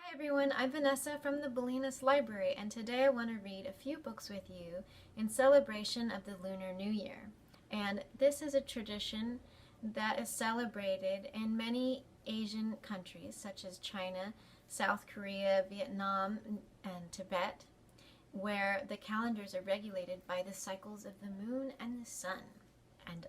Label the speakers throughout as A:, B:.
A: Hi everyone, I'm Vanessa from the Bolinas Library, and today I want to read a few books with you in celebration of the Lunar New Year. And this is a tradition that is celebrated in many Asian countries such as China, South Korea, Vietnam, and Tibet, where the calendars are regulated by the cycles of the moon and the sun. And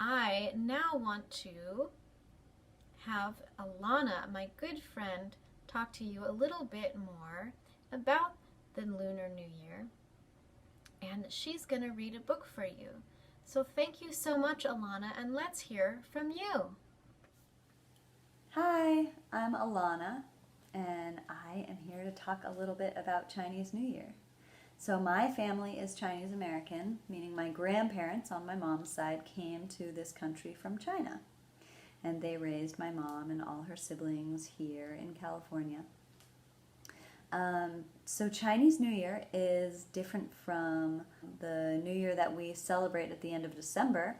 A: I now want to have Alana, my good friend, talk to you a little bit more about the Lunar New Year, and she's going to read a book for you. So thank you so much, Alana, and let's hear from you.
B: Hi, I'm Alana, and I am here to talk a little bit about Chinese New Year. So my family is Chinese American, meaning my grandparents on my mom's side came to this country from China. And they raised my mom and all her siblings here in California. So Chinese New Year is different from the New Year that we celebrate at the end of December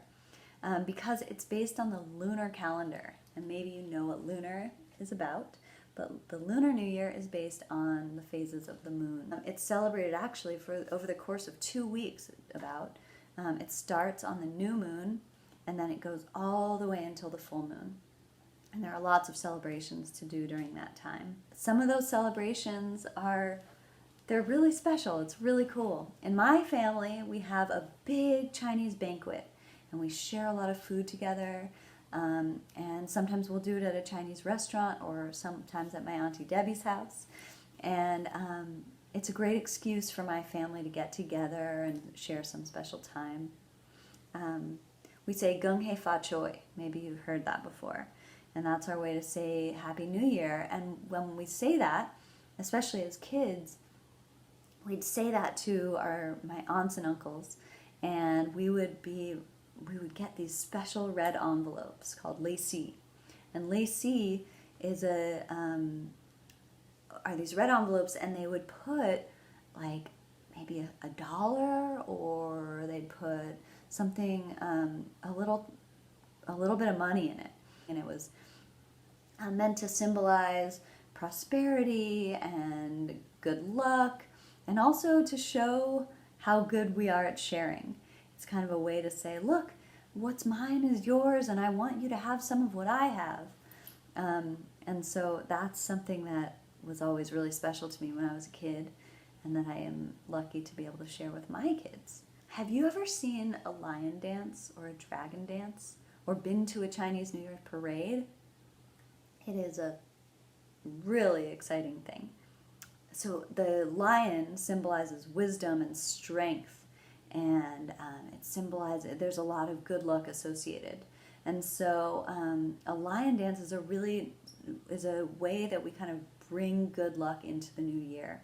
B: because it's based on the lunar calendar. And maybe you know what lunar is about, but the Lunar New Year is based on the phases of the moon. It's celebrated actually for over the course of 2 weeks about. It starts on the new moon, and then it goes all the way until the full moon. And there are lots of celebrations to do during that time. Some of those celebrations they're really special. It's really cool. In my family, we have a big Chinese banquet, and we share a lot of food together. And sometimes we'll do it at a Chinese restaurant or sometimes at my Auntie Debbie's house. And it's a great excuse for my family to get together and share some special time. We say Gung Hei Fa Choi. Maybe you've heard that before. And that's our way to say Happy New Year. And when we say that, especially as kids, we'd say that to my aunts and uncles, and we would get these special red envelopes called lei. And lei is are these red envelopes, and they would put like maybe a dollar, or they'd put something a little bit of money in it, and it was meant to symbolize prosperity and good luck, and also to show how good we are at sharing. It's kind of a way to say, look, what's mine is yours, and I want you to have some of what I have. And so that's something that was always really special to me when I was a kid, and that I am lucky to be able to share with my kids. Have you ever seen a lion dance or a dragon dance, or been to a Chinese New Year parade? It is a really exciting thing. So the lion symbolizes wisdom and strength, and it symbolizes, there's a lot of good luck associated. And so a lion dance is a way that we kind of bring good luck into the new year.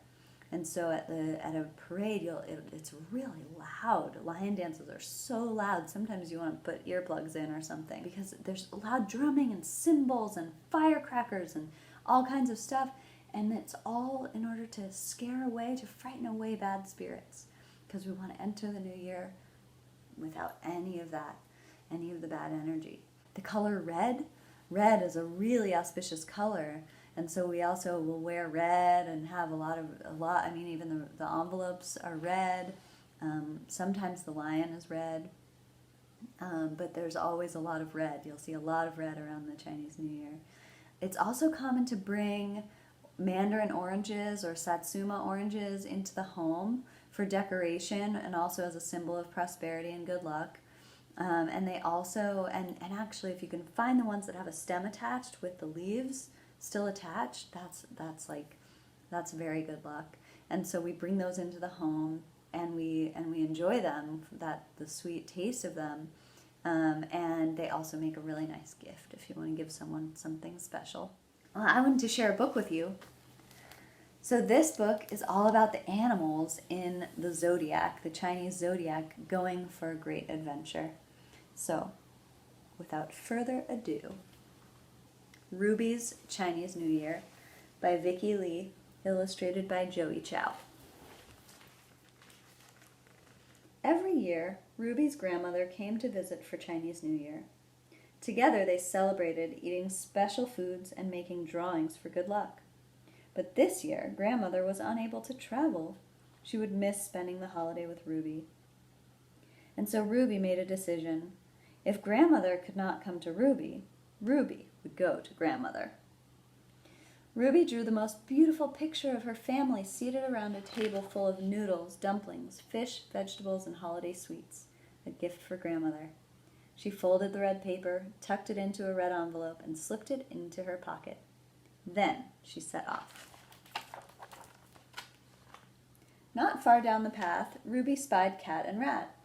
B: And so at a parade, it's really loud. Lion dances are so loud. Sometimes you want to put earplugs in or something, because there's loud drumming and cymbals and firecrackers and all kinds of stuff. And it's all in order to frighten away bad spirits, because we want to enter the new year without any of that, any of the bad energy. The color red is a really auspicious color. And so we also will wear red and have even the envelopes are red. Sometimes the lion is red. But there's always a lot of red. You'll see a lot of red around the Chinese New Year. It's also common to bring mandarin oranges or satsuma oranges into the home for decoration, and also as a symbol of prosperity and good luck. And they also, and actually if you can find the ones that have a stem attached with the leaves still attached, that's very good luck. And so we bring those into the home, and we enjoy them, the sweet taste of them. And they also make a really nice gift if you want to give someone something special. Well, I wanted to share a book with you. So this book is all about the animals in the zodiac, the Chinese zodiac, going for a great adventure. So, without further ado, Ruby's Chinese New Year by Vickie Lee, illustrated by Chau. Every year, Ruby's grandmother came to visit for Chinese New Year. Together they celebrated eating special foods and making drawings for good luck. But this year, Grandmother was unable to travel. She would miss spending the holiday with Ruby. And so Ruby made a decision. If Grandmother could not come to Ruby, Ruby would go to Grandmother. Ruby drew the most beautiful picture of her family seated around a table full of noodles, dumplings, fish, vegetables, and holiday sweets, a gift for Grandmother. She folded the red paper, tucked it into a red envelope, and slipped it into her pocket. Then she set off. Not far down the path, Ruby spied Cat and Rat.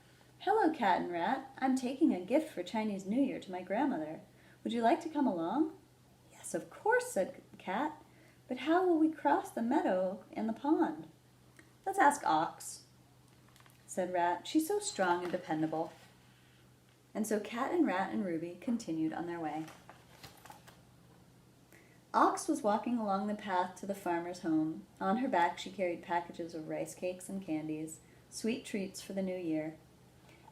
B: "Hello, Cat and Rat. I'm taking a gift for Chinese New Year to my grandmother. Would you like to come along?" "Yes, of course," said Cat. "But how will we cross the meadow and the pond?" "Let's ask Ox," said Rat. "She's so strong and dependable." And so Cat and Rat and Ruby continued on their way. Ox was walking along the path to the farmer's home. On her back she carried packages of rice cakes and candies, sweet treats for the new year.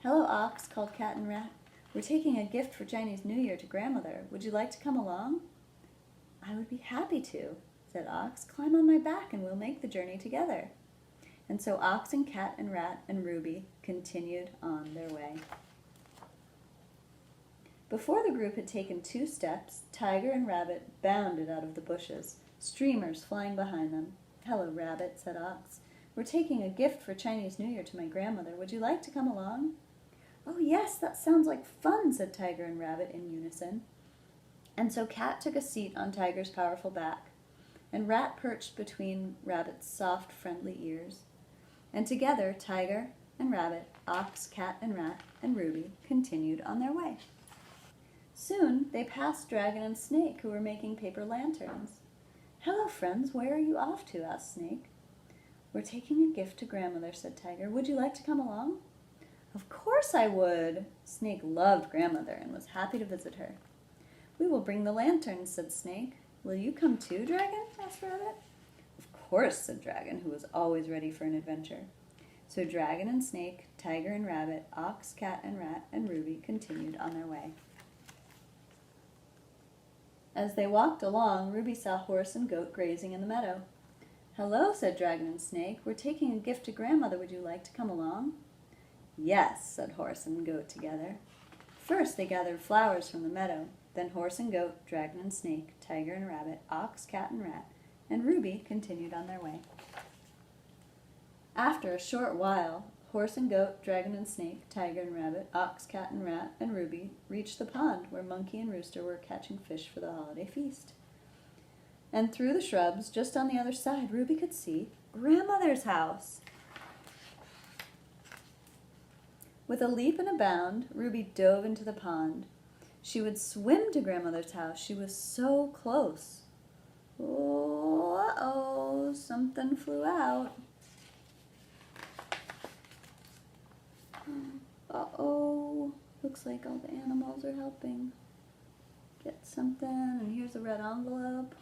B: "Hello, Ox," called Cat and Rat. "We're taking a gift for Chinese New Year to Grandmother. Would you like to come along?" "I would be happy to," said Ox. "Climb on my back and we'll make the journey together." And so Ox and Cat and Rat and Ruby continued on their way. Before the group had taken 2 steps, Tiger and Rabbit bounded out of the bushes, streamers flying behind them. "Hello, Rabbit," said Ox. "We're taking a gift for Chinese New Year to my grandmother. Would you like to come along?" "Oh, yes, that sounds like fun," said Tiger and Rabbit in unison. And so Cat took a seat on Tiger's powerful back, and Rat perched between Rabbit's soft, friendly ears. And together, Tiger and Rabbit, Ox, Cat and Rat, and Ruby continued on their way. Soon they passed Dragon and Snake, who were making paper lanterns. "Hello, friends, where are you off to?" asked Snake. "We're taking a gift to Grandmother," said Tiger. "Would you like to come along?" "Of course I would." Snake loved Grandmother and was happy to visit her. "We will bring the lanterns," said Snake. "Will you come too, Dragon?" asked Rabbit. "Of course," said Dragon, who was always ready for an adventure. So Dragon and Snake, Tiger and Rabbit, Ox, Cat and Rat, and Ruby continued on their way. As they walked along, Ruby saw Horse and Goat grazing in the meadow. "Hello," said Dragon and Snake. "We're taking a gift to Grandmother. Would you like to come along?" "Yes," said Horse and Goat together. First they gathered flowers from the meadow. Then Horse and Goat, Dragon and Snake, Tiger and Rabbit, Ox, Cat and Rat, and Ruby continued on their way. After a short while, Horse and Goat, Dragon and Snake, Tiger and Rabbit, Ox, Cat and Rat, and Ruby reached the pond where Monkey and Rooster were catching fish for the holiday feast. And through the shrubs, just on the other side, Ruby could see Grandmother's house. With a leap and a bound, Ruby dove into the pond. She would swim to Grandmother's house. She was so close. Oh, uh-oh, something flew out. Uh-oh, looks like all the animals are helping get something, and here's a red envelope.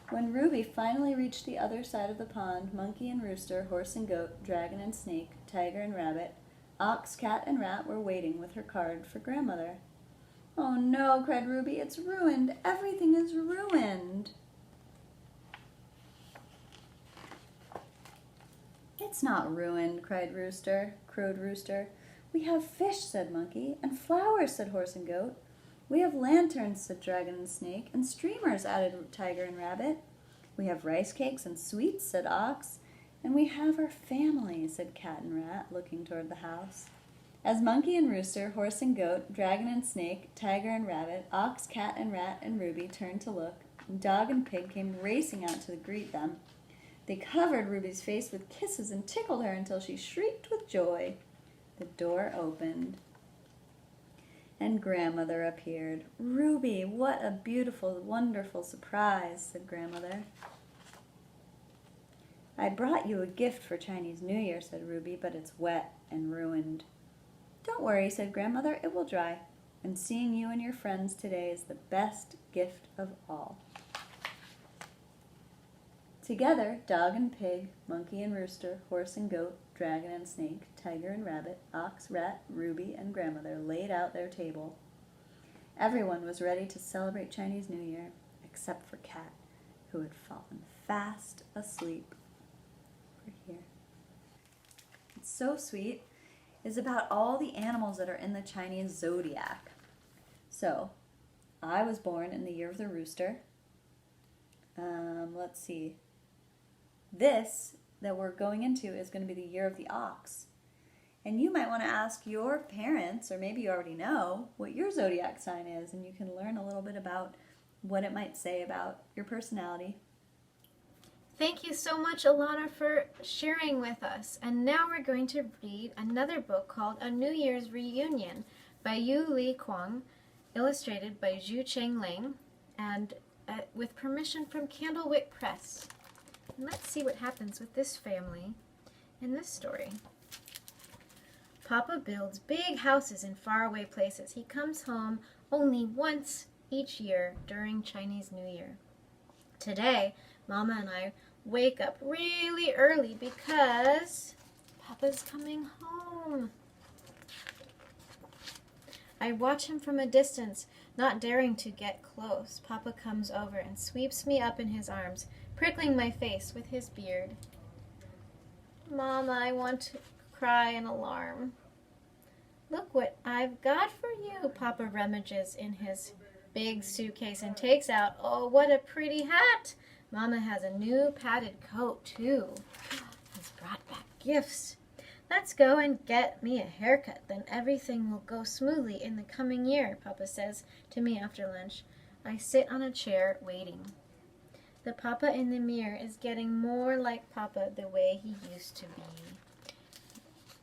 B: When Ruby finally reached the other side of the pond, Monkey and Rooster, Horse and Goat, Dragon and Snake, Tiger and Rabbit, Ox, Cat and Rat were waiting with her card for Grandmother. "Oh no," cried Ruby, "it's ruined. Everything is ruined." "It's not ruined," crowed Rooster. "We have fish," said Monkey, "and flowers," said Horse and Goat. "We have lanterns," said Dragon and Snake, "and streamers," added Tiger and Rabbit. "We have rice cakes and sweets," said Ox. "And we have our family," said Cat and Rat, looking toward the house. As Monkey and Rooster, Horse and Goat, Dragon and Snake, Tiger and Rabbit, Ox, Cat and Rat, and Ruby turned to look, Dog and Pig came racing out to greet them. They covered Ruby's face with kisses and tickled her until she shrieked with joy. The door opened, and Grandmother appeared. "Ruby, what a beautiful, wonderful surprise," said Grandmother. "I brought you a gift for Chinese New Year," said Ruby, "but it's wet and ruined." "Don't worry," said Grandmother, "it will dry. And seeing you and your friends today is the best gift of all." Together, Dog and Pig, Monkey and Rooster, Horse and Goat, Dragon and Snake, Tiger and Rabbit, Ox, Rat, Ruby, and Grandmother laid out their table. Everyone was ready to celebrate Chinese New Year, except for Cat, who had fallen fast asleep. Over here. It's so sweet. It's about all the animals that are in the Chinese zodiac. So, I was born in the year of the rooster. Let's see. This that we're going into is going to be the year of the ox. And you might want to ask your parents, or maybe you already know, what your zodiac sign is, and you can learn a little bit about what it might say about your personality.
A: Thank you so much, Alana, for sharing with us. And now we're going to read another book called A New Year's Reunion by Yu Li-Qiong, illustrated by Zhu Chengling, and with permission from Candlewick Press. And let's see what happens with this family in this story. Papa builds big houses in faraway places. He comes home only once each year during Chinese New Year. Today, Mama and I wake up really early because Papa's coming home. I watch him from a distance, not daring to get close. Papa comes over and sweeps me up in his arms, prickling my face with his beard. Mama, I want to cry in alarm. Look what I've got for you. Papa rummages in his big suitcase and takes out, oh, what a pretty hat. Mama has a new padded coat, too. He's brought back gifts. Let's go and get me a haircut, then everything will go smoothly in the coming year, Papa says to me after lunch. I sit on a chair waiting. The Papa in the mirror is getting more like Papa the way he used to be.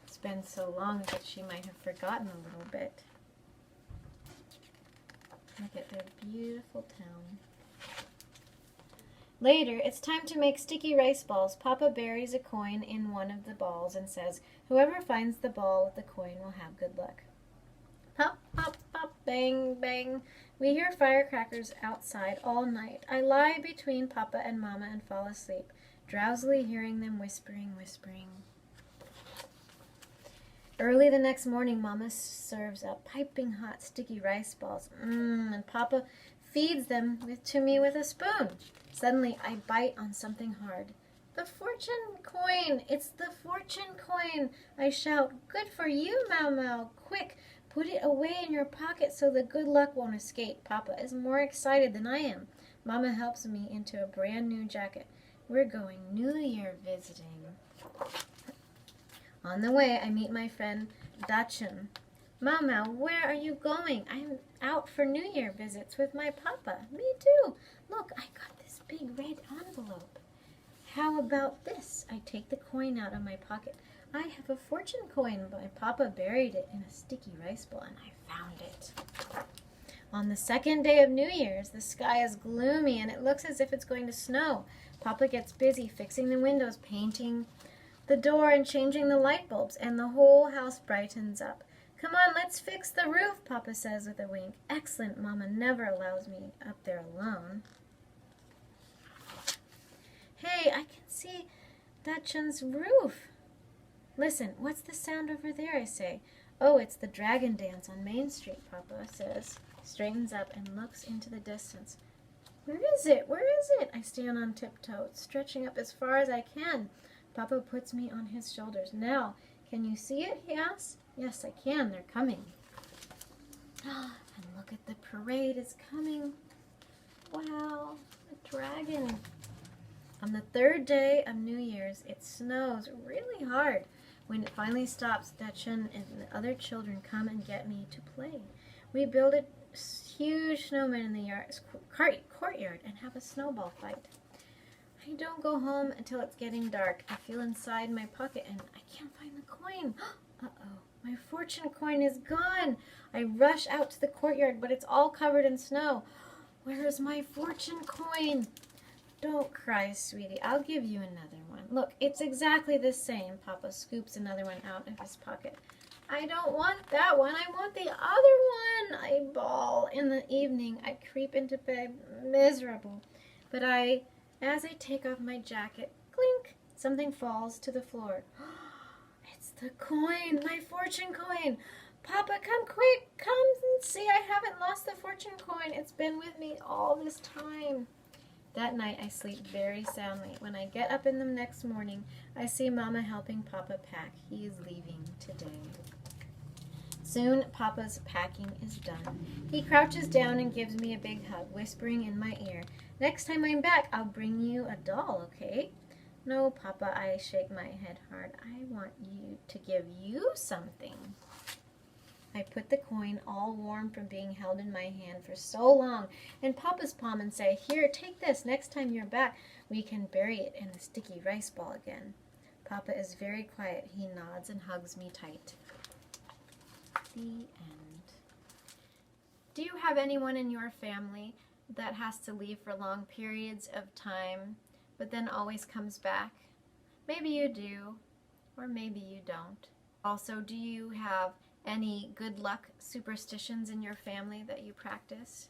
A: It's been so long that she might have forgotten a little bit. Look at their beautiful town. Later, it's time to make sticky rice balls. Papa buries a coin in one of the balls and says, whoever finds the ball with the coin will have good luck. Pop, pop, pop, bang, bang. We hear firecrackers outside all night. I lie between Papa and Mama and fall asleep, drowsily hearing them whispering, whispering. Early the next morning, Mama serves up piping hot sticky rice balls. And Papa feeds them to me with a spoon. Suddenly, I bite on something hard. The fortune coin! It's the fortune coin! I shout, good for you, Mau Mau! Quick, put it away in your pocket so the good luck won't escape. Papa is more excited than I am. Mama helps me into a brand new jacket. We're going New Year visiting. On the way, I meet my friend Dachshund. Mau Mau, where are you going? I'm out for New Year visits with my Papa. Me too. Look, I got this big red envelope. How about this? I take the coin out of my pocket. I have a fortune coin. My Papa buried it in a sticky rice ball, and I found it. On the second day of New Year's, the sky is gloomy, and it looks as if it's going to snow. Papa gets busy fixing the windows, painting the door, and changing the light bulbs, and the whole house brightens up. Come on, let's fix the roof, Papa says with a wink. Excellent, Mama never allows me up there alone. Hey, I can see Dachshund's roof. Listen, what's the sound over there, I say. Oh, it's the dragon dance on Main Street, Papa says. Straightens up and looks into the distance. Where is it? Where is it? I stand on tiptoe, stretching up as far as I can. Papa puts me on his shoulders. Now, can you see it? He asks. Yes, I can. They're coming. And look at the parade is coming. Wow, a dragon. On the third day of New Year's, it snows really hard. When it finally stops, Dachshund and the other children come and get me to play. We build a huge snowman in the courtyard and have a snowball fight. I don't go home until it's getting dark. I feel inside my pocket and I can't find the coin. Uh-oh, my fortune coin is gone. I rush out to the courtyard, but it's all covered in snow. Where is my fortune coin? Don't cry, sweetie. I'll give you another one. Look, it's exactly the same. Papa scoops another one out of his pocket. I don't want that one. I want the other one. I bawl. In the evening, I creep into bed, miserable. But as I take off my jacket, clink, something falls to the floor. It's the coin, my fortune coin. Papa, come quick. Come and see. I haven't lost the fortune fortune coin. It's been with me all this time. That night I sleep very soundly. When I get up in the next morning, I see Mama helping Papa pack. He is leaving today. Soon Papa's packing is done. He crouches down and gives me a big hug, whispering in my ear, "Next time I'm back, I'll bring you a doll, okay?" "No, Papa," I shake my head hard. "I want you to give you something." I put the coin, all warm from being held in my hand for so long, in Papa's palm and say, "Here, take this. Next time you're back, we can bury it in the sticky rice ball again." Papa is very quiet. He nods and hugs me tight. The end. Do you have anyone in your family that has to leave for long periods of time, but then always comes back? Maybe you do, or maybe you don't. Also, do you have any good luck superstitions in your family that you practice?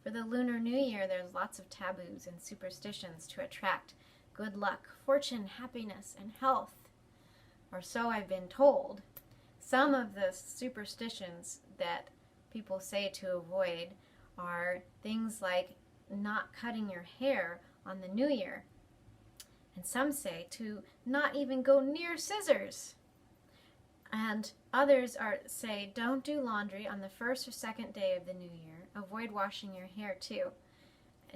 A: For the Lunar New Year, there's lots of taboos and superstitions to attract good luck, fortune, happiness, and health. Or so I've been told. Some of the superstitions that people say to avoid are things like not cutting your hair on the New Year. And some say to not even go near scissors. And others say don't do laundry on the first or second day of the New Year. Avoid washing your hair too,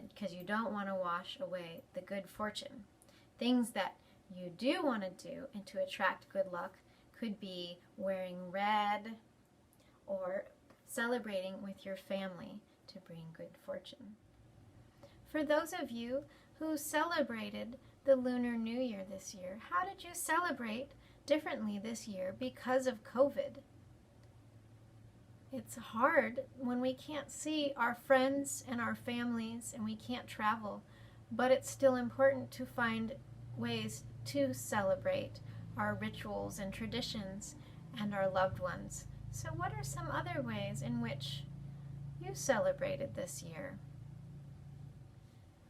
A: because you don't want to wash away the good fortune. Things that you do want to do and to attract good luck could be wearing red or celebrating with your family to bring good fortune. For those of you who celebrated the Lunar New Year this year, how did you celebrate differently this year because of COVID? It's hard when we can't see our friends and our families and we can't travel, but it's still important to find ways to celebrate our rituals and traditions and our loved ones. So what are some other ways in which you celebrated this year?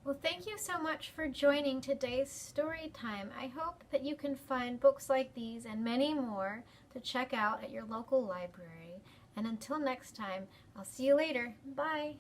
A: Well, thank you so much for joining today's story time. I hope that you can find books like these and many more to check out at your local library. And until next time, I'll see you later. Bye.